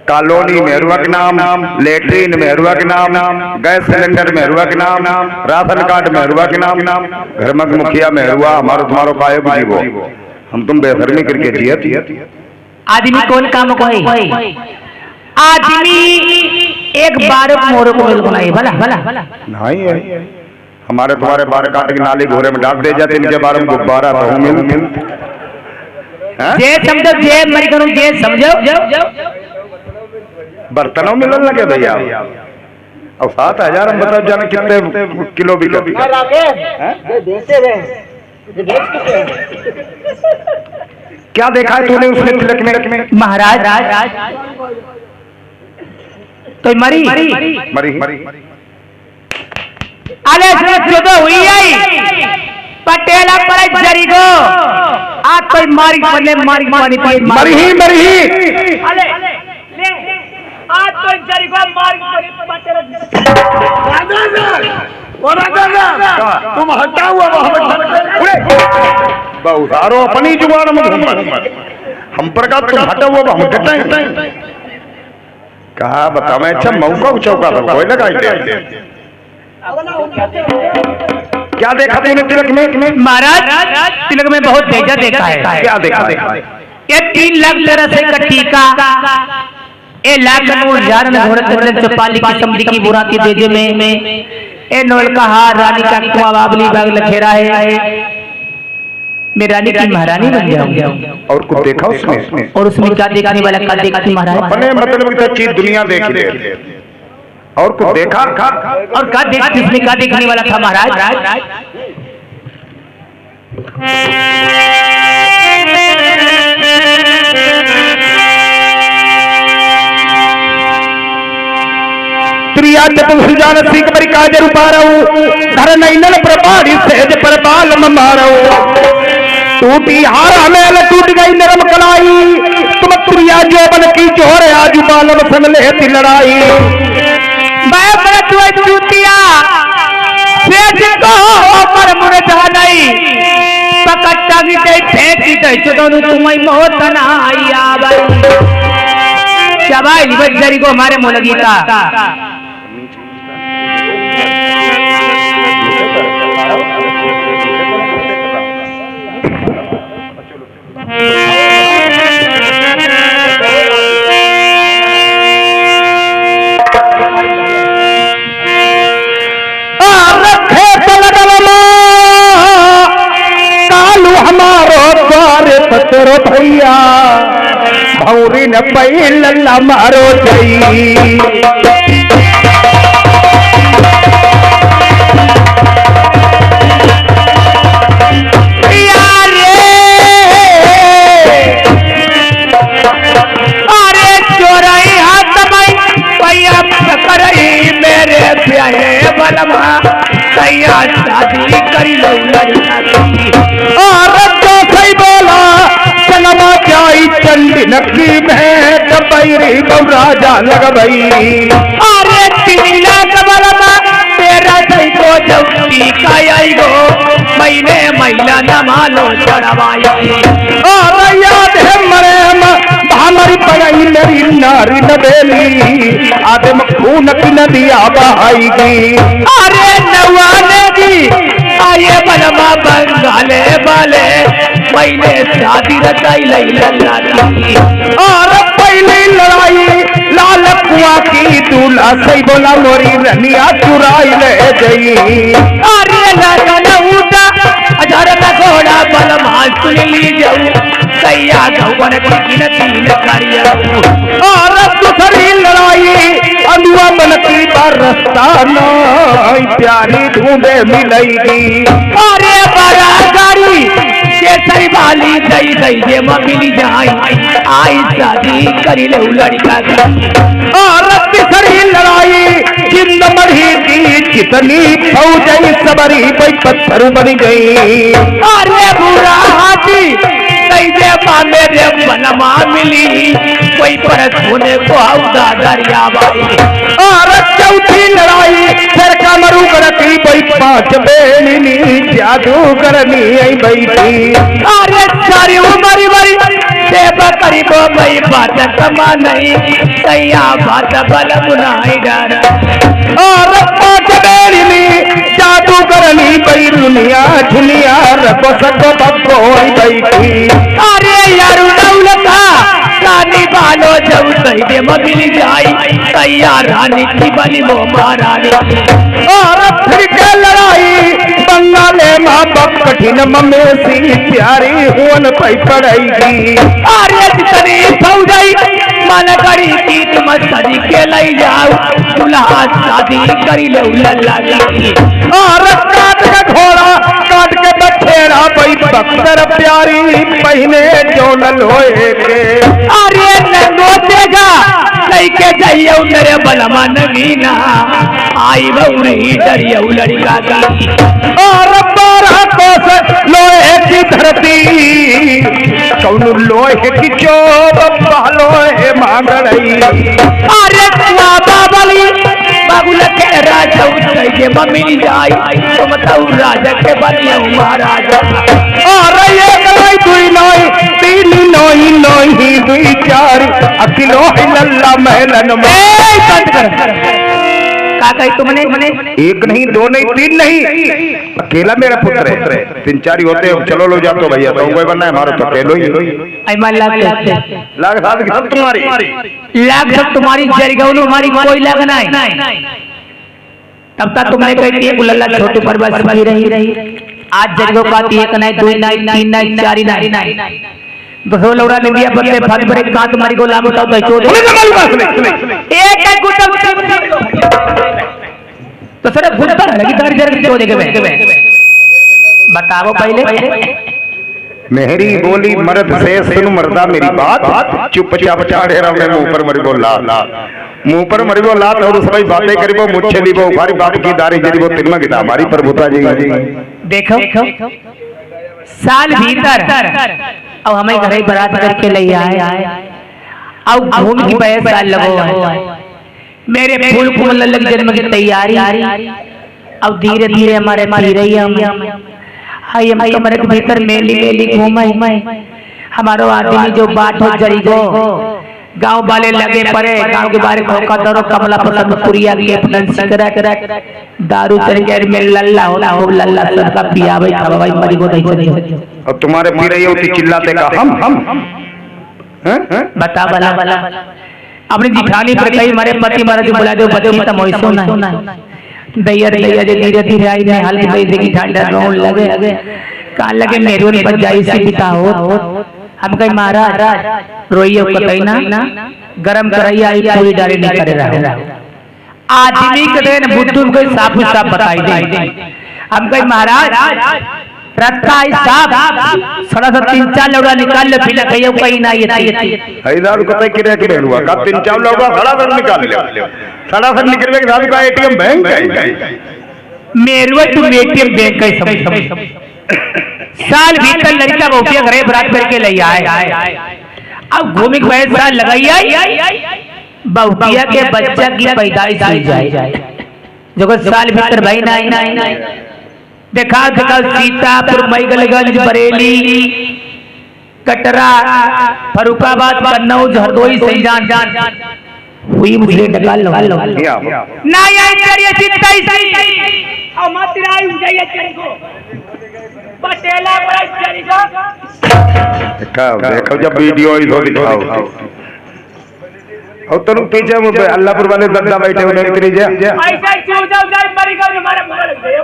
Colony मेहरुआ के नाम, latrine मेहरुआ के नाम, गैस सिलेंडर मेहरुआ के नाम, राशन कार्ड मेहरुआ के नाम, घर में मुखिया मेहरुआ हमारो तुम्हारो कायो जीवो, हम तुम बेशर्मी करके जियत। आदमी कौन काम कोई आदमी एक बार मोर को बनाई भला भला नहीं है। हमारे तुम्हारे बार काट के नाली घोरे में डाल दे जाते, इनके बारे में गुब्बारा तो मिल जे समझो जे मरी करूं जे समझो बर्तनों मिलन लगे भैया। और 7,000 हम बताओ जाने कितने किलो भी क्या देखा है तूने उसने तिलक में? महाराज तो मरी अरे जो हुई आई पटेला पर जरी गो आ कोई मारी पड़ने मारी मरी ही अरे ले आज तो जरी गो मारी पटेला तुम हटा हुआ बहुसारो अपनी जुबान में हम पर का तुम हटा हुआ हम हटाएं कहा बता मैं अच्छा मौका चौका था कोई लगा क्या देखा तूने तिलक में? महाराज तिलक में बहुत तेजा देखा है। क्या देखा? ये 3 लाख तरह से का टीका ए लाख नूर जान घोड़े चौपाली की समझी की बुराती देजे में ए नोल का हार रानी का कुआं बाबली बाग लखेरा है मैं रानी की महारानी बन जाऊंगा। और कुछ देखा उसमें? और उसमें क्या देखने वाला क्या देखती महाराज? अपने मतलब की चीज दुनिया देख ले और कुछ देखा और क्या देख किसने क्या देखने वाला था महाराज? त्रिया चतुर सुजान सिंह पर काज रूपारऊ धर नैनन प्रभारी सेज पर बाल मारऊ टूटी हारा मेल टूट गई नरम कलाई तुम त्रिया जोबन की जोर आज बालम संग लेती लड़ाई मैं बरत हुए चूतिया सेज को पर मुरे जानाई पकट्टा की दे फेंकी दे चोदनु तुम्हें मोहत ना आई आबाई क्या भाई बजरी को हमारे मोलगीता पत्रो भैया भौरी न पैल मारो जई अरे चोराई हाथ में पैया पकड़ई मेरे प्यारे बलमा सैया शादी करी लो और चंडी नकी में बैरी राजा लग भई अरे 3 लाख बलमा तेरा सही को जौती काई गो महीने महिला न मालो चढ़वाई और याद है मरे भामरी पड़ई मेरी नारी नबेली आदम खून की नदिया बहाईगी अरे नवाने की आये बलमा बंगाले वाले पहले शादी रचाई लई लल्लाती और पहली लड़ाई लाल कुआं की दूल्हा सही बोला मोरी रनिया चुराई ले गई अरे लगन उठा हजार का घोड़ा बलमा सुन ली जाऊ सैया गौवन की तीन करिया और दूसरी लड़ाई अनुआ मन की बरसता नहीं प्यारी ढूंढे मिलेगी अरे बड़ा गाड़ी केसरी वाली दई दई जे मिली जाई आई शादी करी ले लड़का और तीसरी लड़ाई जिंद मरी की कितनी फौजई सबरी कोई पत्थर बन गई अरे बुरा हाथी कैसे मेरे बलमा मिली कोई परत होने को आउदा दरिया बाई और चौथी लड़ाई फिर कमरू करती कोई 5 बेनी जादू करनी आई बैठी अरे सारी उमर मरी सेवा करीबो मई बात कमा नहीं सैया बात बल बुनाई डर और पांचवेली में जादू करनी बई दुनिया झुनिया रखो सको बकोई बैठी अरे यार दौलता रानी बालो जब सही मिल जाई सैया रानी की बली वो महारानी और फिर के लड़ाई बंगाले माँ बाप कठिन ममेसी प्यारी हुन पई पड़ेगी अरे जितनी फौजाई मन करी की तुम सजी के लई जाओ दुल्हा शादी करी ले लल्ला की और काट के घोड़ा काट के बखेड़ा पई बख्तर प्यारी पहने जोनल होए के अरे नंगो देगा लेके जाइए मेरे बलमा नगीना आई बहुरी डरिया लड़का की और 12 कोस लोहे की धरती कौन लोहे की चोब लोहे मांगड़ई अरे बाबली बाबुल के राजा उठे मिल जाई तो बताऊ राजा के बनिया महाराजा और एक नहीं दुई नहीं तीन नहीं नहीं दुई चार अकिलो लल्ला महलन का कही तुमने एक नहीं दो नहीं तीन नहीं अकेला मेरा पुत्र है 3-4 होते हैं चलो लो जातो भैया तो कोई बनना है हमारा तो अकेलो ही लाख सब तुम्हारी लाख सब तुम्हारी जरिगौन हमारी कोई लाग नहीं तब तक तुमने कही थी लल्ला छोटे पर बस रही आज जरिगो का एक नहीं दो नहीं तीन नहीं चार नहीं दो लौड़ा ने दिया बदले फट बरे का तुम्हारी को लाभ उठाओ तो चोद एक एक गुट तो सर गुट लगी दारी जर चोद के बताओ पहले मेरी बोली मर्द से सुन मर्दा मेरी बात चुपचाप चाड़े रहा मैं मुंह पर मरी बोला मुंह पर मरी बोला और सभी बातें करीबो मुझे ली वो हमारी बात की दारी जरी वो तिरमा की हमारी प्रभुता जी देखो साल भीतर अब हमें घर बारात करके ले आए अब घूम की बहस साल लगो मेरे फूल कुमल लग जन्म की तैयारी अब धीरे धीरे हमारे पी रही है हम कमरे के भीतर मेली मेली घूमे हमारो आदमी जो बाट हो जरी गो गांव वाले लगे पड़े गांव के बारे में कदरो कमला पसंद पुरिया के अपन सिकरा करा दारू तरीके में लल्ला होला हो लल्ला सबका पिया भाई खा भाई मरी को नहीं और तुम्हारे पी रही होती चिल्लाते का हम बता बला अपनी जिठानी पर कई मारे पति महाराज बुला दो बदो मत मोइसो ना दैया दैया जे धीरे धीरे आई ने हाल में देखी ठंडा रोन लगे कान लगे मेरे पर जाई से पिता हो हम कहीं महाराज रोइयो कतई ना गरम करैया आई पूरी डाली नहीं करे रहा आदमी के देन बुद्धू को साफ साफ बताई दे हम कहीं महाराज रत्ता साफ सड़ा सा 3-4 लौड़ा निकाल ले फिर कहियो कहीं ना ये हैदार कतई किरे किरे हुआ का 3-4 लौड़ा खड़ा कर निकाल ले सड़ा सा निकलवे के साथ का एटीएम बैंक मेरवा तू एटीएम बैंक का समझ साल भीतर लड़का बहुतिया घरे बरात करके ले आए अब घूमी के वैसे साल लगाई बहुतिया के बच्चा की पैदाइश हो जाए जो साल भीतर भाई ना देखा सीतापुर मैगलगंज बरेली कटरा फरुखाबाद कन्नौज हरदोई सैजान हुई मुझे निकाल लो ना ये करिए चित्ता सही और मत राई जाइए चली को पटेला बड़ा चली को देखो जब वीडियो ही हो दिखाओ और तुम पीछे में अल्लाहपुर वाले दद्दा बैठे हुए तेरी जा ऐसा क्यों जाओ मरी गए हमारा मार गए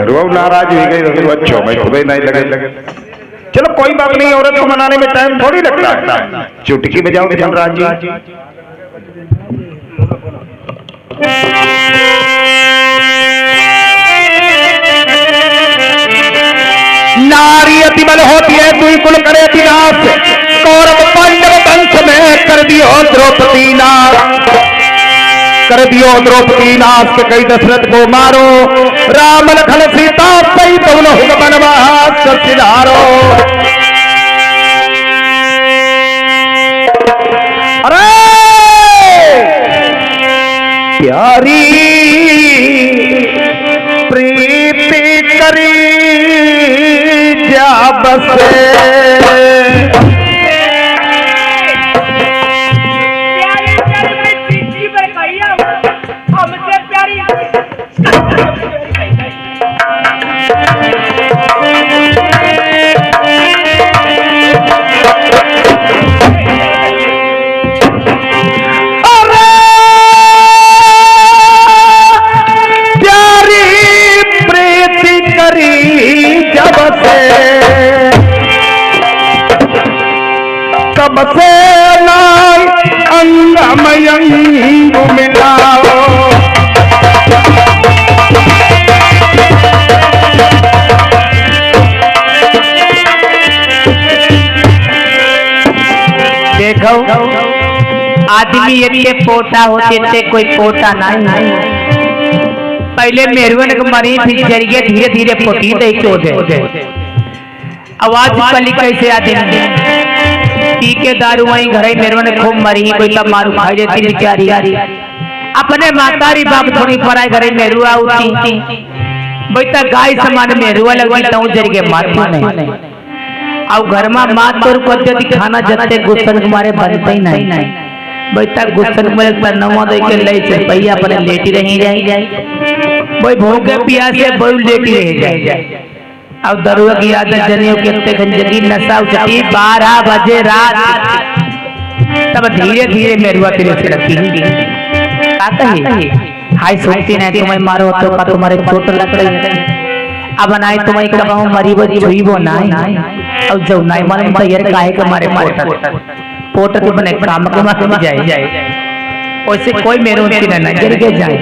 रो नाराज हो गई तो बच्चों में तुम्हें नहीं लगे चलो कोई बात नहीं औरत को मनाने में टाइम थोड़ी लगता है चुटकी बजाओ धनराज जी नारी अति बल होती है दुई कुल करे विनाश कौरव पांडव वंश में कर दियो द्रौपदी नाश कर दियो द्रौपदी नाश के कई दशरथ को मारो राम लखन सीता सही दोनों बनवास सिधारो अरे प्यारी प्रीति करी बसे हमसे प्यारी तब से नाय अंगमयंग मिलाओ देखो आदमी ये पोटा होते थे कोई पोटा नहीं पहले मेहरवन के मरी फिर जरिए धीरे धीरे पोटी दे चोदे आवाज कली कैसे आदमी पी के दारू वही घर मेहरवन खूब मरी कोई तब मारू खाई देती बेचारी अपने मातारी बाप थोड़ी पराई घरे मेहरुआ उठी बैठा गाय समान मेहरुआ लगवाई तो जरिए मारती नहीं और घर में मात तोर पद्धति खाना जते गुस्सन के मारे बनते ही नहीं बैठा गुस्सन के मारे पर नवा दे के ले से पैया अपने लेटी रही जाए कोई भूखे प्यासे बोल लेटी रह जाए और दरुआ की आदत जनियो कितने खंजरी नशा उचती 12 बजे रात तब धीरे धीरे मेरुआ तेरे से रखी का कही हाय सोचती नहीं तुम्हें मारो तो का तुम्हारे चोट लग रही है अब नाई तुम्हें कबाऊ मरी वो छुई वो नाई और जब नाई मन में यार काहे के मारे पोट के बने काम के मारे जाए वैसे कोई मेरे उनकी ना गिर के जाए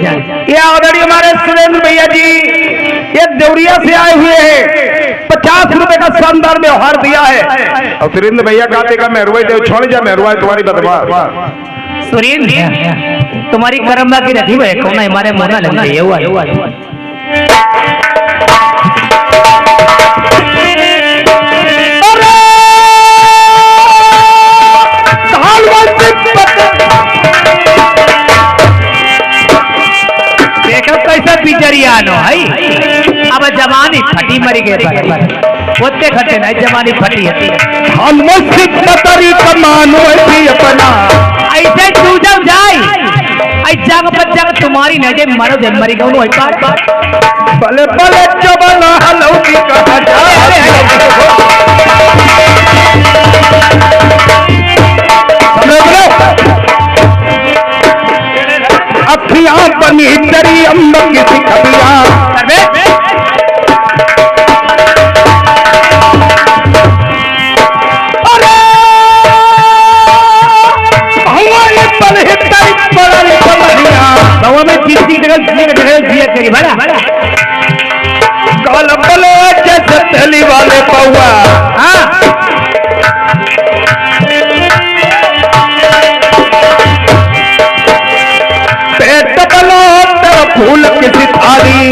ये ऑलरेडी हमारे सुरेंद्र भैया जी ये देवरिया से आए हुए हैं 50 रुपए का शानदार व्यवहार दिया है और सुरेंद्र भैया कहते का मेहरुआ देव छोड़ जा मेहरुआ तुम्हारी बदवा सुरेंद्र तुम्हारी करम्बा की रखी है कौन हमारे मोना लग रही है हुआ देखो कैसा पिचरिया नो है अब जवानी फटी मरी गए होते खटे नहीं जवानी फटी है हम सिद्धतरी कमानो थी अपना ऐसे तू जब जाए ऐ जग पर जग तुम्हारी नजर मरो जब मरी गऊ होई पार भले भले जबला हलो की कहा अखियां बनी तेरी अम्मा की सिखबिया अरे हमारे पल हिताई पड़े पलरिया बाबा में चीज़ जगह दिया करी बड़ा काल बले जैसे तेली वाले पौआ हाँ पेट बलो तेरा फूल किसी थाली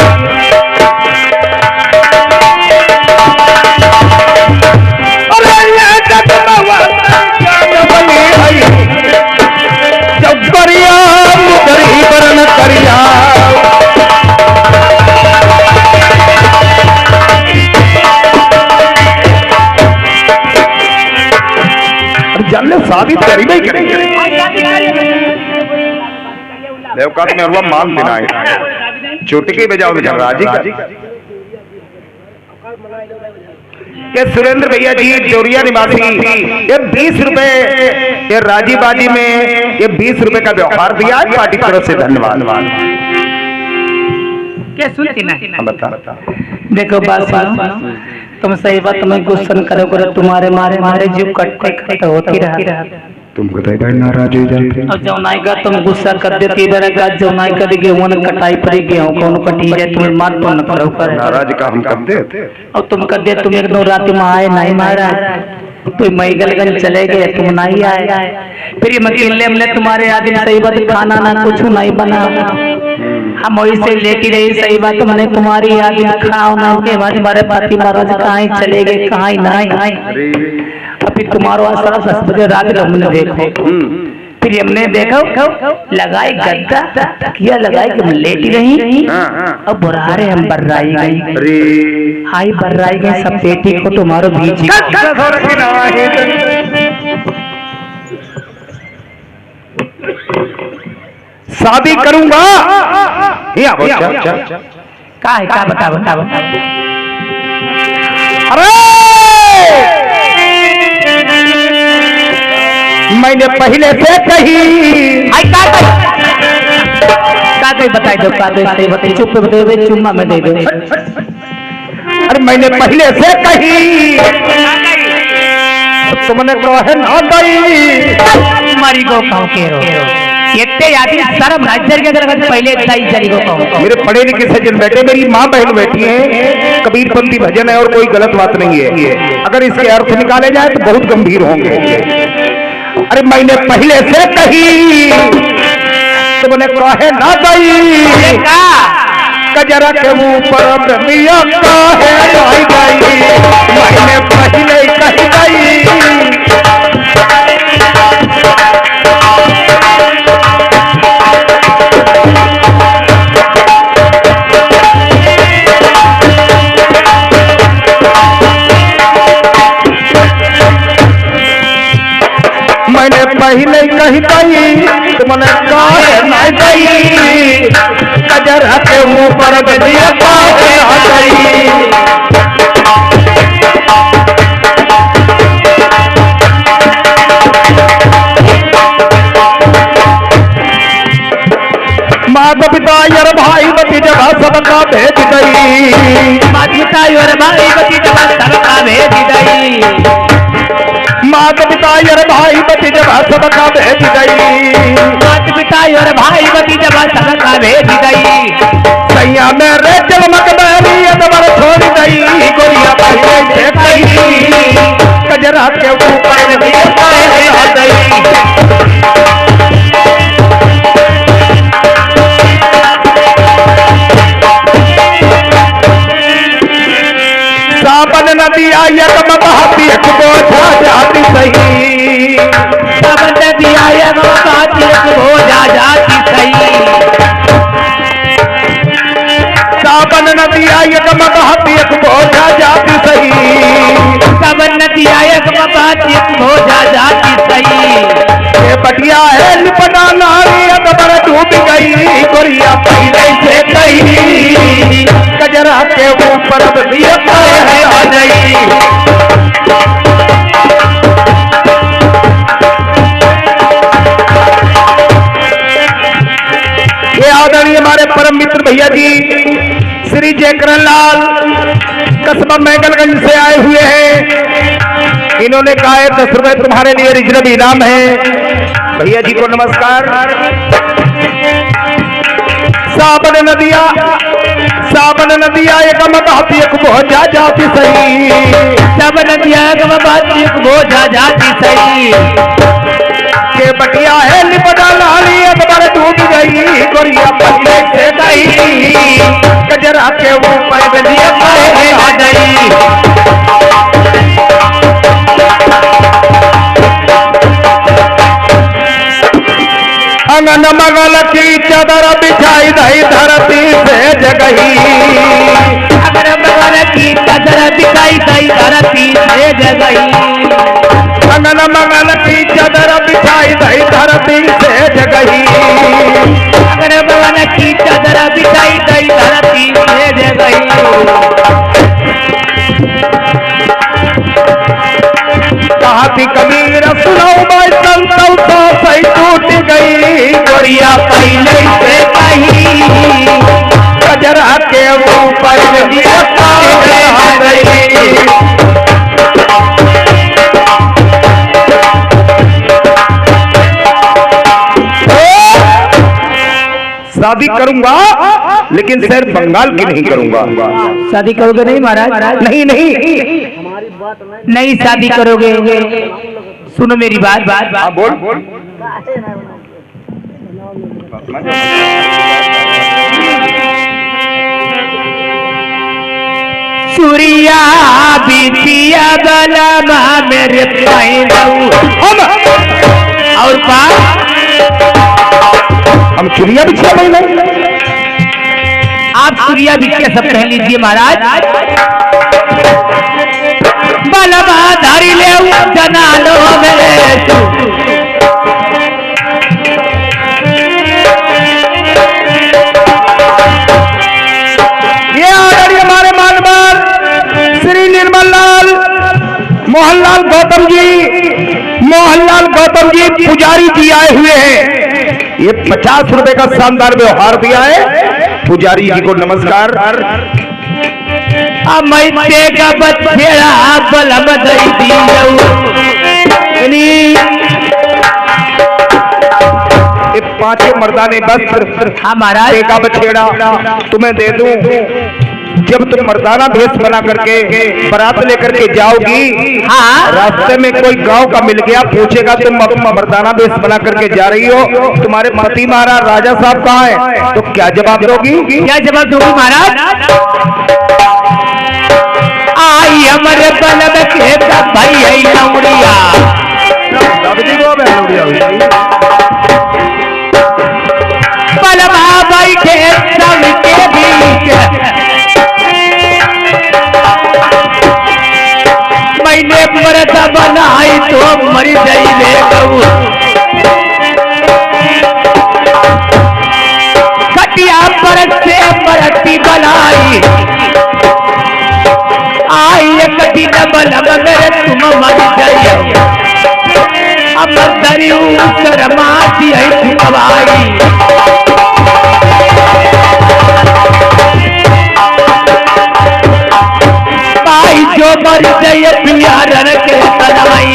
अरे ये जगमवा बनी है जब करिया मुकरी बरन करिया जल्द शादी तेरी नहीं करेंगे देवकात में अरवा मान देना है चुटकी बजाओ बेचारा राजी का ये सुरेंद्र भैया जी जोरिया निवासी ये 20 रुपए ये राजी बाजी में ये 20 रुपए का व्यवहार दिया है पार्टी तरफ से धन्यवाद क्या सुनती ना बता देखो बात तुम सही बात तुम्हें गुस्सा करो तुम्हारे मारे मारे जीव कटते होती रहा तुम बताइए नाराज हो जाते और जौनाई का तुम गुस्सा कर देती इधर का जौनाई कर गेहूं कटाई पड़ी गेहूं कौन कटी जाए तुम्हें मार तो न करो कर नाराज का हम करते और तुम कर दे तुम एक दो रात में आए नहीं मारा तो मैगलगंज चले गए तुम नहीं आए फिर ये मकीले हमने तुम्हारे आदमी सही बात खाना ना कुछ नहीं बना हम वही से लेटी रही सही बात मैंने तुम्हारी याद खाओ ना के हमारे पति महाराज कहाँ चले गए कहाँ नहीं अभी तुम्हारा 10 बजे रात हमने देखो फिर हमने देखो लगाई गद्दा किया लगाई कि लेट गई। अब बुरारे हम बर्राई गई। हाई बर्राई गई सब पेटी को तुम्हारो बीच शादी करूंगा। का है का बता बता बता। अरे मैंने पहले से कही का कही बताई दो का कही बताई चुप पे बता दे चुम्मा में दे दो। अरे मैंने पहले से कही तुमने कहे ना गई मारी को कहो के रो इतने आदमी शर्म राज्य के अगर पहले सही जरी को कहो। मेरे पढ़े लिखे सज्जन बैठे, मेरी माँ बहन बैठी है, कबीरपंथी भजन है और कोई गलत बात नहीं है। अगर इसके अर्थ निकाले जाए तो बहुत गंभीर होंगे। अरे मैंने पहले से कही तुमने कहे ना गई कजरा के ऊपर मियां काहे गई। मैंने पहले कही गई पहले कही गई तुमने काहे ना गई कजरा के ऊपर गदिया काहे आ गई। माता पिता यार भाई भतीजा सबका भेज गई। माता पिता यार भाई भतीजा सबका भेज गई। माता पिता यार भाई भतीजा सबका भेज गई। माता पिता यार भाई भतीजा सबका भेज गई। सैया मेरे जलमक बैरी अदबर छोड़ गई। गोरिया पहले से गई कजरा के ऊपर भी आ गई। सावन नदी आई एक बहाती एक बोझा जाती सही। सावन नदी आई एक बहाती एक बोझा जाती सही। सावन नदी आई एक बहाती एक बोझा जाती सही। सावन नदी आई एक बहाती एक बोझा जाती सही। ये बटिया है लिपटा नारी अदबर डूब गई। गोरिया पहले से गई कजरा के ऊपर बदिया काहे आ गई। ये आदरणीय हमारे परम मित्र भैया जी श्री जयकरण लाल कस्बा मैगलगंज से आए हुए हैं। इन्होंने कहा है 10 रुपए तुम्हारे लिए रिजर्व इनाम है। भैया जी को नमस्कार। सावन नदिया एक बहाती एक बोझा जाती सही। सावन नदिया एक बहाती एक बोझा जाती सही। के बटिया है लिपटा लाली अदबर डूब गई। गोरिया पहले से गई कजरा के ऊपर बदिया काहे आ गई। अंगन मगल की चादर बिछाई दही धरती से जगही। अगर मगल की चादर बिछाई दही धरती से जगही। अंगन मगल की चादर बिछाई दही धरती से जगही। अगर मगल की चादर बिछाई दही धरती से जगही। कहा थी कबीर सुनो मैं संतल तो सही टूट गई। गोरिया पहले से कही कजरा के ऊपर बदिया काहे आ गई। शादी करूंगा लेकिन सर बंगाल की नहीं करूंगा। शादी करोगे नहीं महाराज? नहीं नहीं नहीं शादी करोगे। सुनो मेरी बात बोल। सूर्या बीतिया गला मेरे पैनऊ और रूपा हम चुरिया बिछिया महीने आप सूर्या बिछिया सब कह लीजिए महाराज। बलवा धारी ले जना लो मेरे तू ये आदरणीय हमारे मानवर श्री निर्मल लाल मोहनलाल गौतम जी पुजारी जी आए हुए हैं। ये 50 रुपए का शानदार व्यवहार दिया है। पुजारी जी को नमस्कार। मैते का बच्चेड़ा बलम दई दी ये पांचों मर्दाने वस्त्र हमारा का बछेड़ा तुम्हें दे दूं। जब तुम मर्दाना भेष बना करके बारात लेकर के जाओगी, हाँ रास्ते में कोई गांव का मिल गया, पूछेगा तुम मर्दाना भेष बना करके जा रही हो, तुम्हारे पति महाराज राजा साहब कहाँ है, तो क्या जवाब दोगी? क्या जवाब दोगी महाराज? आई हमारे बलम के भाई है लौड़िया बलमा बैठे सबके बीच मैंने मर्द बनाई तो मर जाइए गऊ कटिया पर से मरती बनाई आई कटी न बलम मेरे तुम मर जाइए अब दरियो शर्माती है तुम्हारी भाई जो मर जाइए प्यारन के सनाई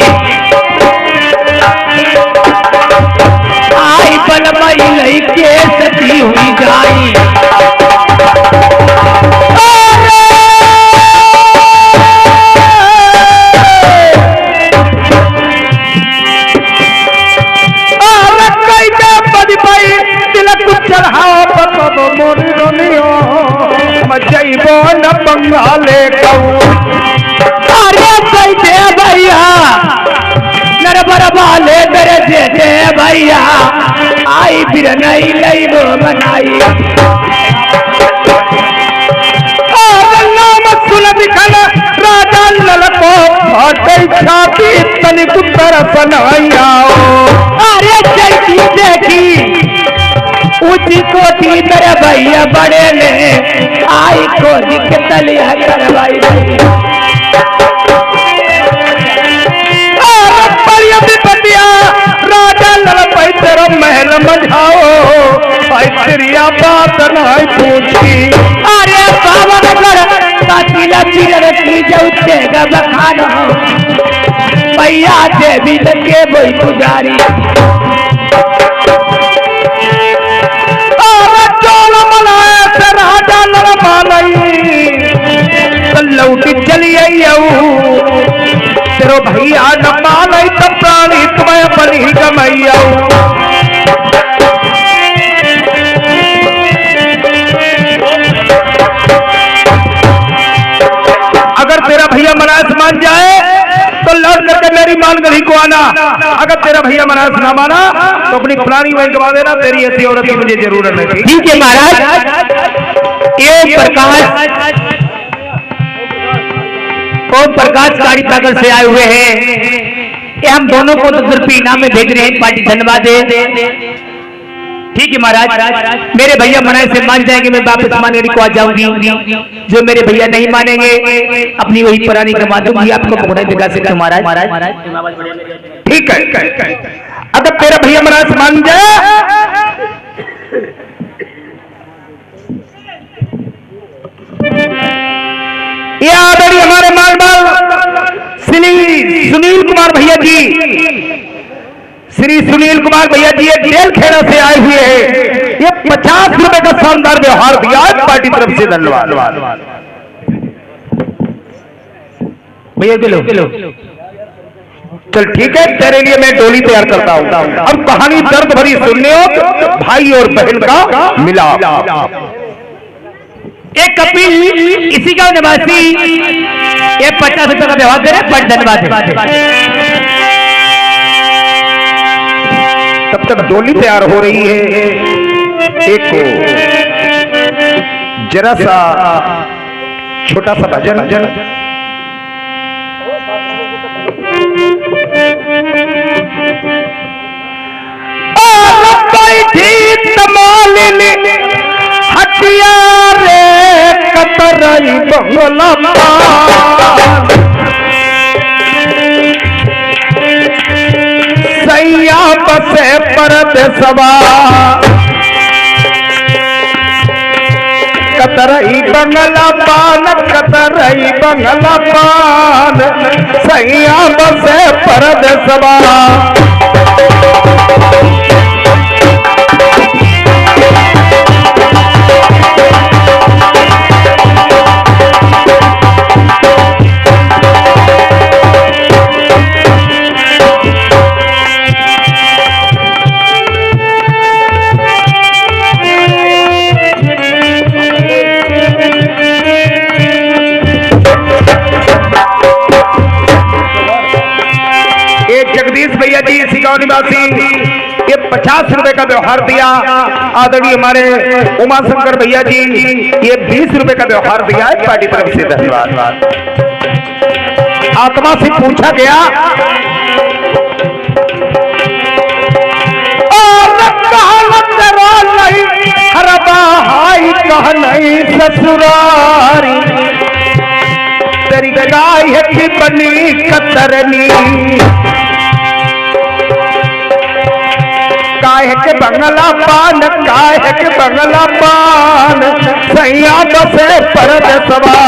आई बलमई लई के सती हुई जाई बंगाले अरे दे भैया नरबर वाले मेरे दे भैया आई फिर नहीं लई वो बनाई नाम सुन दिखल राजा ललको छाती तनिक तरसन अरे जैसी देखी ऊंची कोठी मेरे भैया बड़े ने आई कोठी के तलिया करवाई राजा ललपई तेरा महल मझाओ चिड़िया बात नहीं पूछी अरे पावनगढ़ कातिला पीर की जौते गबखाना भैया देवी के बोई पुजारी लौटी चलिए तेरो भैया न मानै तो प्राणी तुम्हें बलि गमैया अगर तेरा भैया मनास मान जाए तो लौट करके मेरी मान गढ़ी को आना। अगर तेरा भैया मनास ना माना तो अपनी प्राणी वहीं गवा देना। तेरी ऐसी औरत की मुझे जरूरत नहीं। ठीक है महाराज। ओम प्रकाश कारी नगर से आए हुए हैं। ये हम दोनों को तो इनाम में भेज रहे हैं। पार्टी धन्यवाद है। ठीक है महाराज। मेरे भैया मनाए से मान जाएंगे मैं वापस मानगढ़ी को आ जाऊंगी। जो मेरे भैया नहीं मानेंगे अपनी वही पुरानी कमा दूंगी आपको पकड़ा जगह से। महाराज ठीक है। अगर तेरा भैया मनाए से मान जाए ये आदरणीय हमारे मालबाल श्री सुनील कुमार भैया जी, श्री सुनील कुमार भैया जी एक जेल खेड़ा से आए हुए हैं। ये 50 रुपए का शानदार व्यवहार दिया है पार्टी तरफ से। धन्यवाद भैया। किलो चल ठीक है, तेरे लिए मैं डोली तैयार करता हूं। अब कहानी दर्द भरी सुनने हो भाई और बहन का मिलाप। एक कपिल इसी गांव निवासी ये 50 रुपए का व्यवहार दे रहे हैं। धन्यवाद। तक डोली तैयार हो रही है। एक जरा सा छोटा सा भजन हथियारे कतरई बंगला सैया बसे परदेसवा कतरई बंगला पान कतरई बंगला पान सैया बसे परदेसवा जगदीश भैया जी इसी गांव निवासी ये 50 रुपए का व्यवहार दिया। आदरणीय हमारे उमा शंकर भैया जी ये 20 रुपए का व्यवहार दिया है पार्टी तरफ से। धन्यवाद। आत्मा से पूछा गया ससुरारी तेरी गाय की बनी कतरनी काहे के बंगला पान काहे के बंगला पान सैया बसे परदेसवा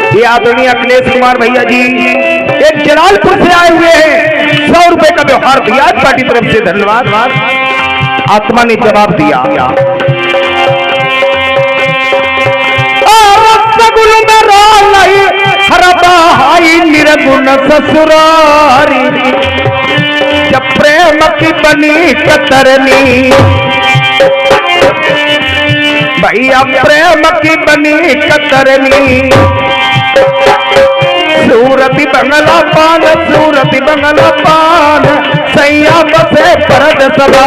ये आदरणीय अखिलेश कुमार भैया जी एक जलालपुर से आए हुए हैं 100 रुपए का व्यवहार दिया पार्टी तरफ से। धन्यवाद। आत्मा ने जवाब दिया सगुन में रोलाई हरबाई निर्गुण ससुरारी जब प्रेम की बनी कतरनी भैया प्रेम की बनी कतरनी सूरती बंगला पान सूरती बंगला पान सैया बसे परदेसवा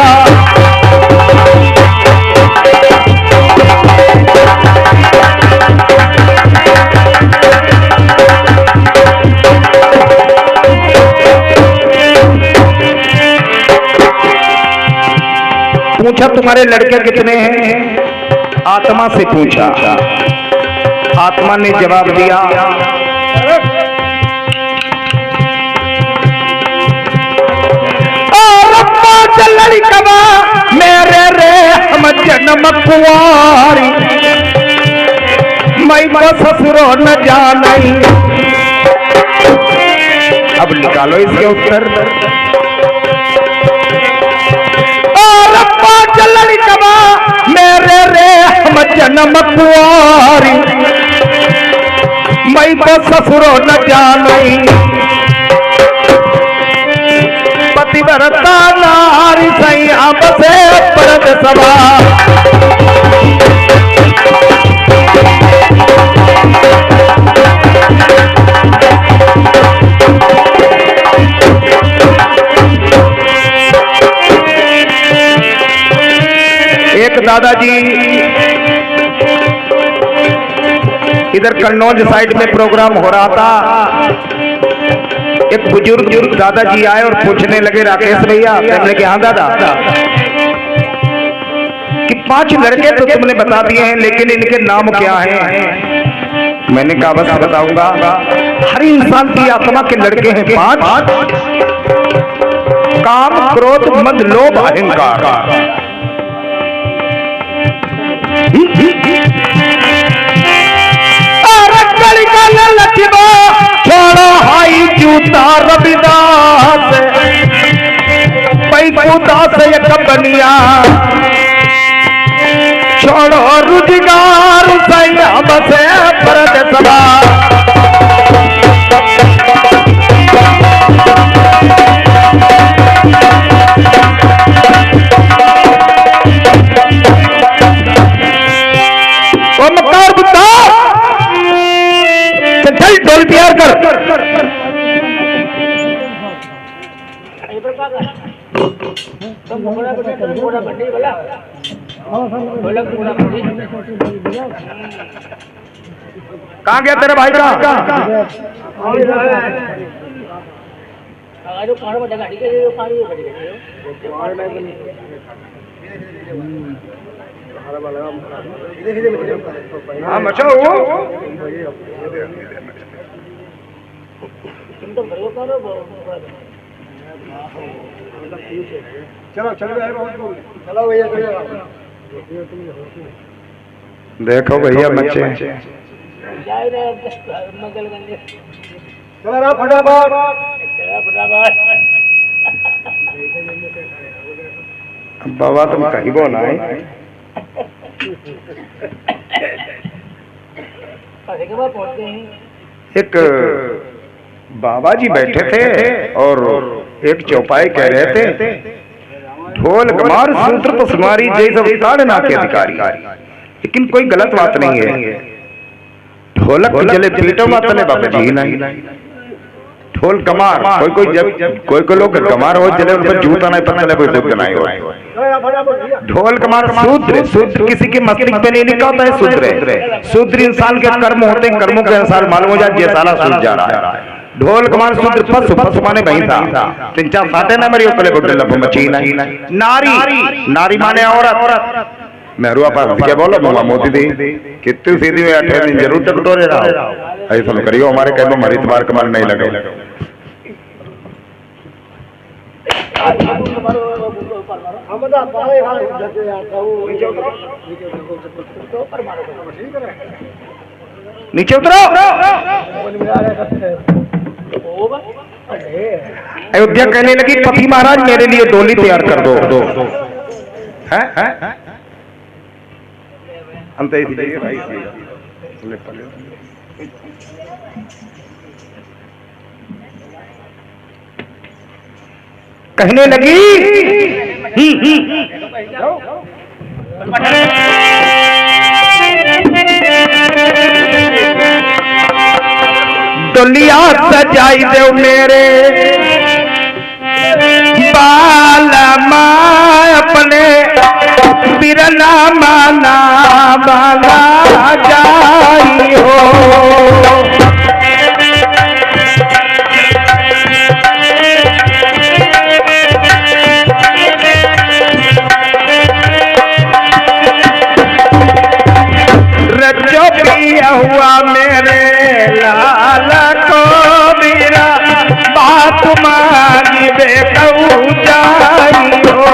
पूछा तुम्हारे लड़के कितने हैं? आत्मा से पूछा। आत्मा ने जवाब दिया लड़कवा मेरे रे हम जन्म कुआरी मैं को ससुरो न जानी। अब निकालो इसके उत्तर। और पांच लड़कवा मेरे रे हम जन्म कुआरी मैं को ससुरो न जानी। पतिव्रता नारी सैया बसे परदेसवा एक दादाजी इधर कन्नौज साइड में प्रोग्राम हो रहा था। एक बुजुर्ग दादाजी आए और पूछने लगे राकेश भैया कहने के हाँ दादा कि 5 लड़के तो तुमने बता दिए हैं लेकिन इनके नाम क्या हैं? मैंने कहा बस बताऊंगा। हर इंसान की आत्मा के लड़के हैं 5 काम क्रोध मद लोभ अहंकार। छोड़ो हाई जूता रविदास पैदास एक बनिया छोड़ो रुजगार सैया बसे परदेसवा कहाँ गया तेरा भाई? हाँ मचा चलो चलो भैया, देखो भैया बच्चे चलो फटाफट। बाबा तुम कहीं बोला है? एक बाबा जी बैठे थे और एक चौपाई कह रहे थे, ढोल कमार सूत्र तो सुमारी जैसे साढ़े ना के अधिकारी। लेकिन कोई गलत बात नहीं है, ढोलक चले पीटो मत चले बाबा जी नहीं। ढोल कमार कोई लोग कमार हो चले उन पर जूता नहीं पता चले कोई दुख नहीं हो। ढोल कमार शूद्र किसी की मस्तिष्क पे नहीं लिखा होता है। शूद्र इंसान के कर्म होते हैं, कर्मों के अनुसार मालूम हो जाए ये सारा सूझ जा रहा है। ढोल कमार शूद्र पशु माने नहीं था। तीन चार साटे ना मेरी ओकले बोले लब मची नहीं। नारी माने औरत। मेहरुआ पास क्या बोलो मामा मोती दी कितनी सीधी हुई 8 दिन जरूर तक टोरे रहा ऐसा न करियो, हमारे कहीं मरी तुम्हारे कमार नहीं लगे। नीचे उतरो। अयोध्या कहने लगी पति महाराज मेरे लिए डोली तैयार कर दो। हैं अंत भाई कहने लगी डोलिया सजाई दो मेरे बाला माँ अपने बिरना माना बाला जाई हो। रजो पिया हुआ मेरे लाल को मेरा बात मांगी बेकऊ जाई हो।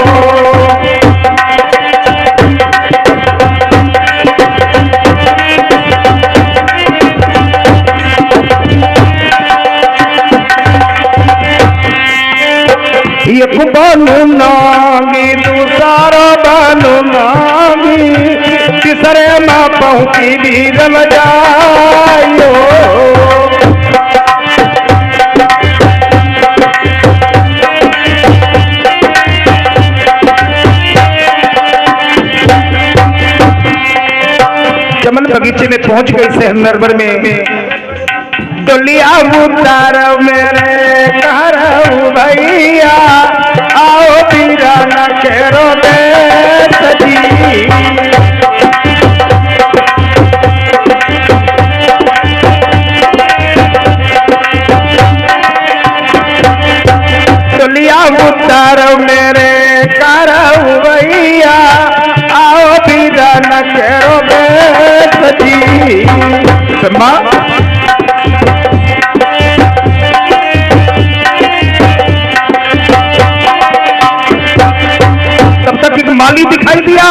एक बानू नांगी दूसरा बानू नांगी तीसरे माँ पहुंची भी रम जायो। चमन बगीचे में पहुंच गई शहर नरबर में। डोलिया उतार मेरे घर भैया आओ पीरा न केरो दे सजी। डोलिया उतार मेरे घर भैया आओ पीरा न केरो दे सजी। तब तक एक माली दिखाई दिया,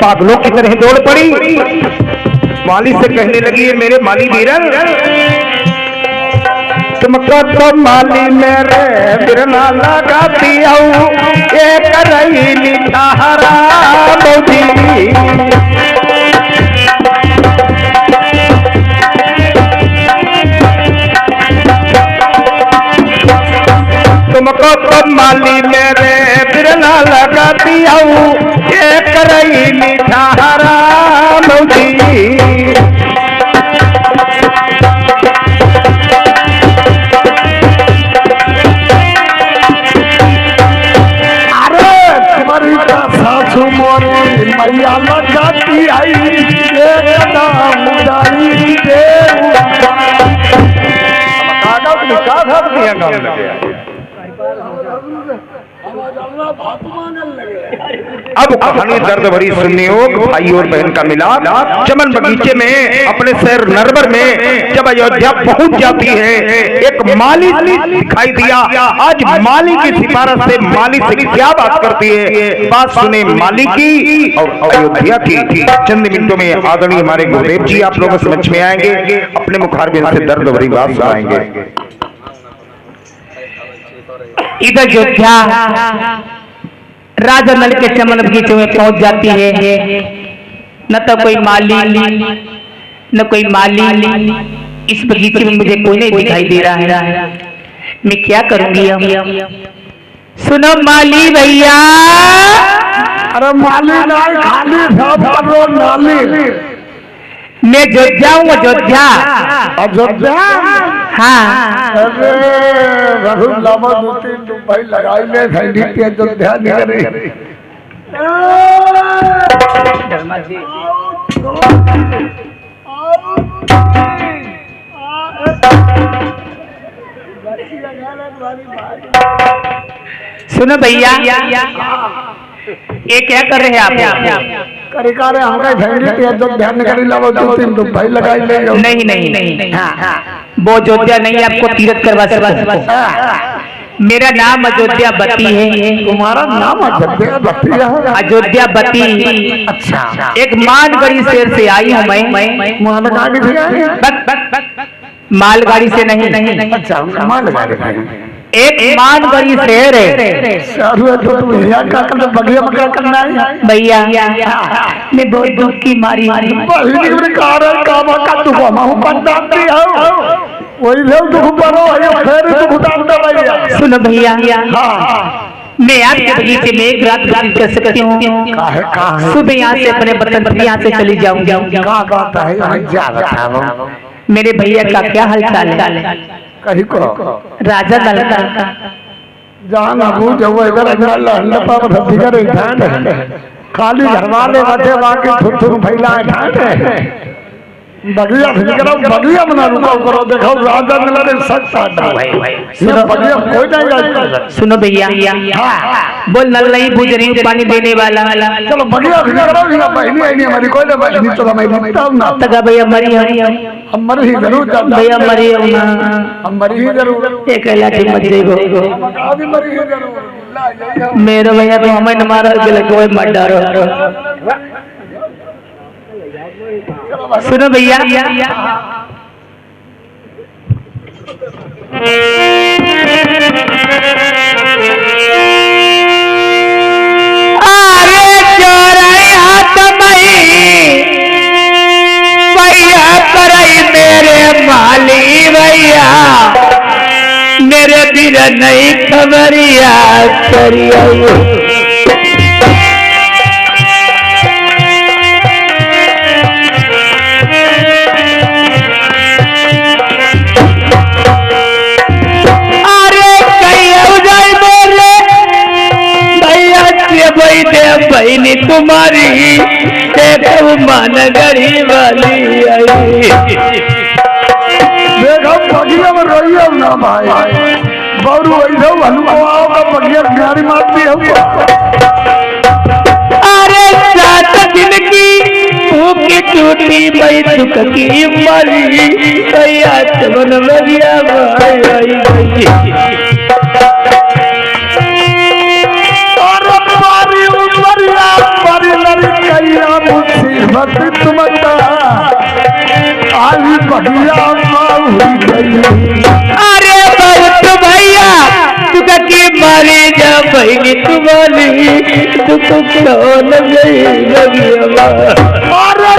पागलों की तरह दौड़ पड़ी। माली से कहने लगी है मेरे माली वीरन तुमको तो माली मेरे बिरना लगाती हूँ एक रही निठारा मोदी। तुमको तो माली मेरे बिरना लगाती हूँ एक रही निठारा मोदी। भैया लगाती आई देखना मुदाई दे अब कहानी दर्द भरी सुननी हो भाई और बहन का मिलाप चमन बगीचे में अपने शहर नरवर में जब अयोध्या पहुंच जाती है एक माली दिखाई दिया। आज माली की सिफारिश से माली से क्या बात करती है, बात सुने माली की और अयोध्या की। चंद मिनटों में आदरणीय हमारे गुरुदेव जी आप लोगों समझ में आएंगे, अपने मुखारबिंद से दर्द भरी बात सुनाएंगे। इधर अयोध्या राजा नल के चमन बगीचे में पहुंच जाती है। न तो कोई माली न कोई माली, इस बगीचे में मुझे कोई नहीं दिखाई दे रहा है। मैं क्या करूंगी अब? सुनो माली भैया। अरे माली नहीं खाली सब करो नाली। मैं अयोध्या हूँ, अयोध्या। अयोध्या हाँ। अरे रघु लामा दूती तुम भाई लगाई ले थैली पे अयोध्या नहीं करे। सुनो भैया, ये क्या कर रहे हैं आप? करे हमका थैली पे अयोध्या नहीं करे लामा दूती तुम भाई लगाई ले। नहीं नहीं नहीं, वो अयोध्या नहीं, आपको तीरथ करवा सकता। मेरा नाम अयोध्या बती है। तुम्हारा नाम अयोध्या बती है? अयोध्या बती। अच्छा। एक मालगाड़ी शहर से आई हूँ मैं। मालगाड़ी से आई? मालगाड़ी से नहीं। अच्छा मालगाड़ी से। एक मालगाड़ी शहर है। बगिया पकड़ करना है भैया, मैं बहुत दुख की मारी सुनो भैया, मैं आपके बगीचे में एक रात गुजारिश कर सकती हूँ? सुबह यहाँ से अपने वतन पर यहाँ से चली जाऊंगी। मेरे भैया का क्या हाल चाल है? कहीं को राजा नल का जान अबू जो इधर अल्लाह पर भतीजा ठाट है, खाली घरवाले बैठे बाकी थुथुर फैला ठाट है। बगिया करो बगिया बना रुको करो देखो राजा नल ने सच साधा भाई ये बगिया कोई नहीं। सुनो भैया, बोल नल नहीं बुझ रही पानी देने वाला। चलो बगिया करो ना बहनी आई नहीं हमारी कोई ना बहनी चलो मैं बताऊं ना तका भैया मरी हम मर ही जरूर भैया मरी हम मर ही जरूर एक लाठी मत देगो अभी मर ही जरूर मेरे भैया तो हमें न मारा गले कोई मत डरो। सुनो भैया, अरे चोराई हाथ मई भैया करई मेरे माली भैया, मेरे दिल नहीं खबरिया करिया। बहनी तुम्हारी देखो मान गड़ी वाली आई। देखो बगिया में रहियो ना भाई बौरू ऐसे हलवाओ का बगिया प्यारी मारती है। अरे 7 दिन की भूखी टूटी भाई दुख की मरी भैया चमन बगिया भाई। अरे बहुत भैया तुका की मारी जा बहनी तुम्हारी दुख कौन गई बगिया। अरे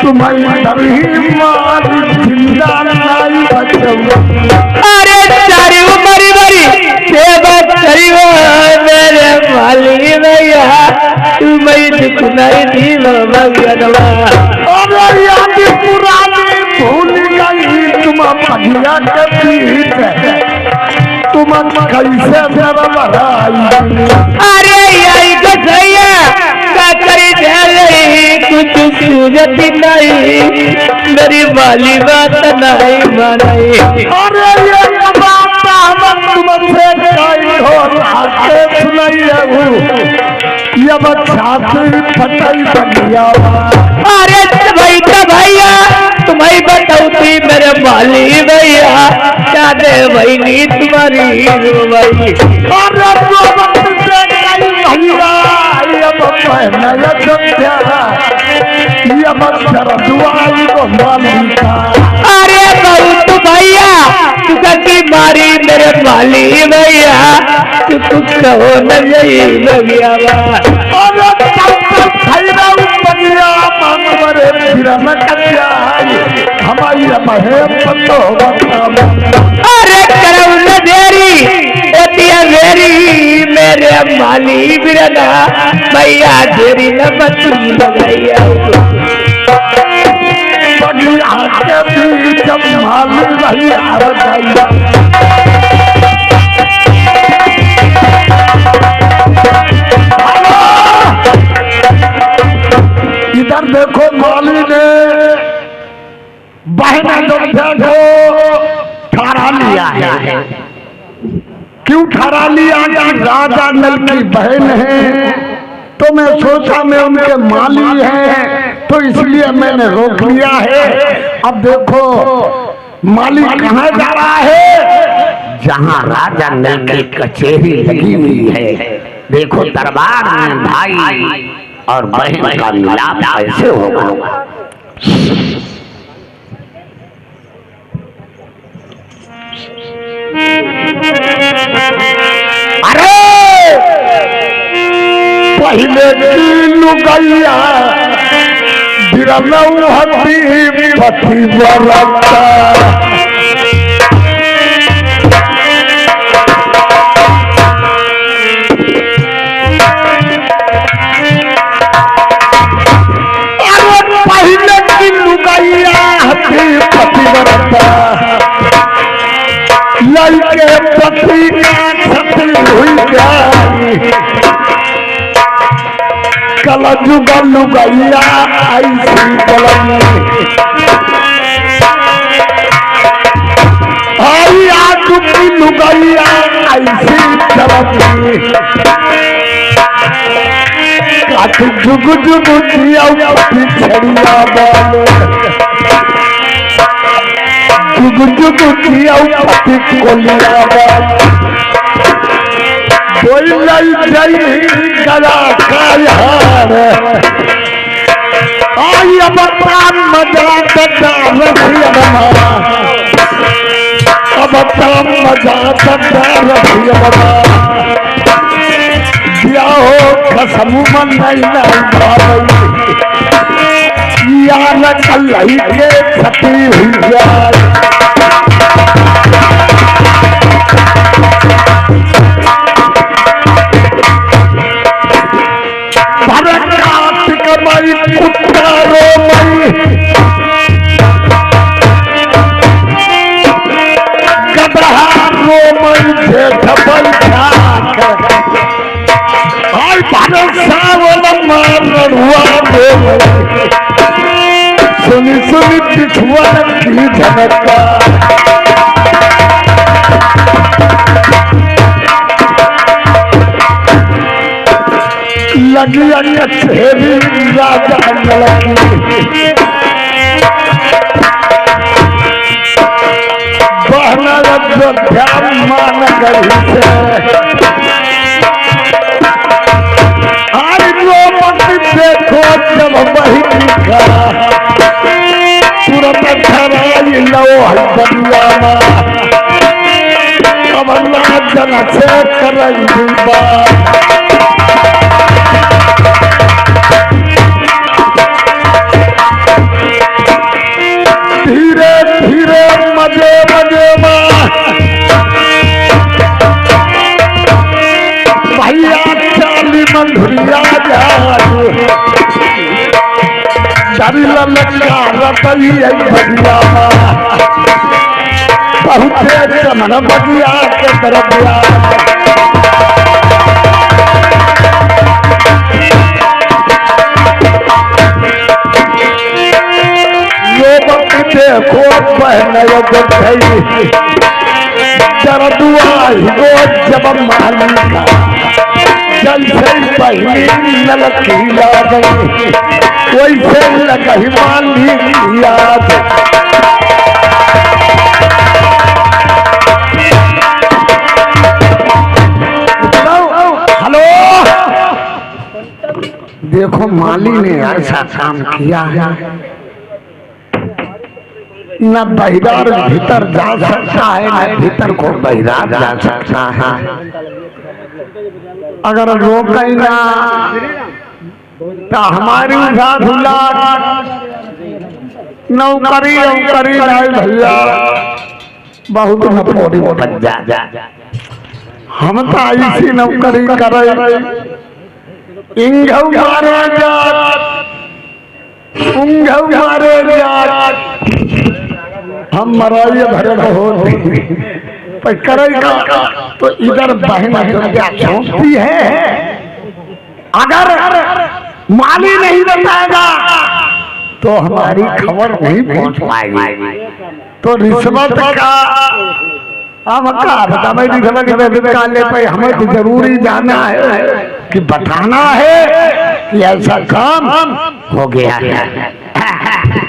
तुम्हारी मारी जिंदा नहीं बचूंगा। अरे सारी उमर भरी सेवा करियो मेरे माली भैया, तुम्हें दुख नहीं दी भगवान। अरे याद पुरानी भूल गई तुम भगिया के पीछे तुम कैसे शर्म आई। अरे यही तो सही है क्या करी दे कुछ सूरत नहीं मेरी वाली बात नहीं बनाई। अरे ये बात हम तुमसे कही हो आके सुनाई ये छाती फटाई बनिया। अरे भाई तो भैया तुम्हें बताऊती मेरे माली भैया क्या दे भाई नी तुम्हारी भाई। अरे भैया अरे बहुत भैया तू की मारी मेरे माली भैया तू कुछ कहो न भैया हमारी अरे करो न देरी मेरी मेरे माली बिरना भैया देरी न बची भैया। जब माली भैया इधर देखो माली ने बहना को ठहरा लिया है। क्यों ठहरा लिया कि राजा नल की बहन है तो मैं सोचा मैं उनके माली है तो इसलिए मैंने रोक लिया है। अब देखो माली कहाँ जा रहा है? जहाँ राजा नल की कचेरी लगी हुई है। देखो दरबार में भाई और बहन का मिलाप कैसे होगा। अरे पहले की लुगैया बिरनौहती पति बरता। लड़के पति का छत्री हुई जाई कल जुगल लुगैया ऐसी कलम आई आदमी लुगैया ऐसी चलती काट जुग जुग दिया पिछड़िया बोले जुग जुग दिया पति कोलिया बोल जय गला का यार आई अब मजा तटा रखिया बना अब मजा तटा रखिया बना दिया हो कसम मन नहीं यार कल ही के छती हुई जाए। कुत्ता रो मई गदहा रो मई जेठ बैठाक आई भारत सावन मार हुआ सुनी सुनी पिछुआ की झनका लगी अच्छेरी राजा लगी बहना जो ध्यान मान गई से आज वो मत देखो जब बही का तुरंत खराई लो हल्दिया अब अल्लाह जन से करई बात धीरे धीरे मजे मजे भैया चाली मंधुरिया चाली ललका रतई भैया पहुंचे चमन बगिया के तरफ देखो पहने चरदुआ हो जब मालिका जल से पहली नलकी याद वैसे लगही मालिक याद हेलो देखो माली ने ऐसा काम किया है न बहिदार भीतर जा सकता है न भीतर को बहिदार जा सकता है अगर रोके ना तो हमारी नौकरी नौकरी नहीं भैया बहुत नफोड़ी बन जा हम तो ऐसी नौकरी करे इंघऊ मारे हम मराइए भरे होते पर करेगा तो इधर बहन छोड़ती है अगर माली नहीं बताएगा तो हमारी खबर नहीं पहुंच पाएगी तो रिश्वत का हम क्या बता भाई रिश्वत निकालने पे हमें तो जरूरी जाना है कि बताना है कि ऐसा काम हो गया है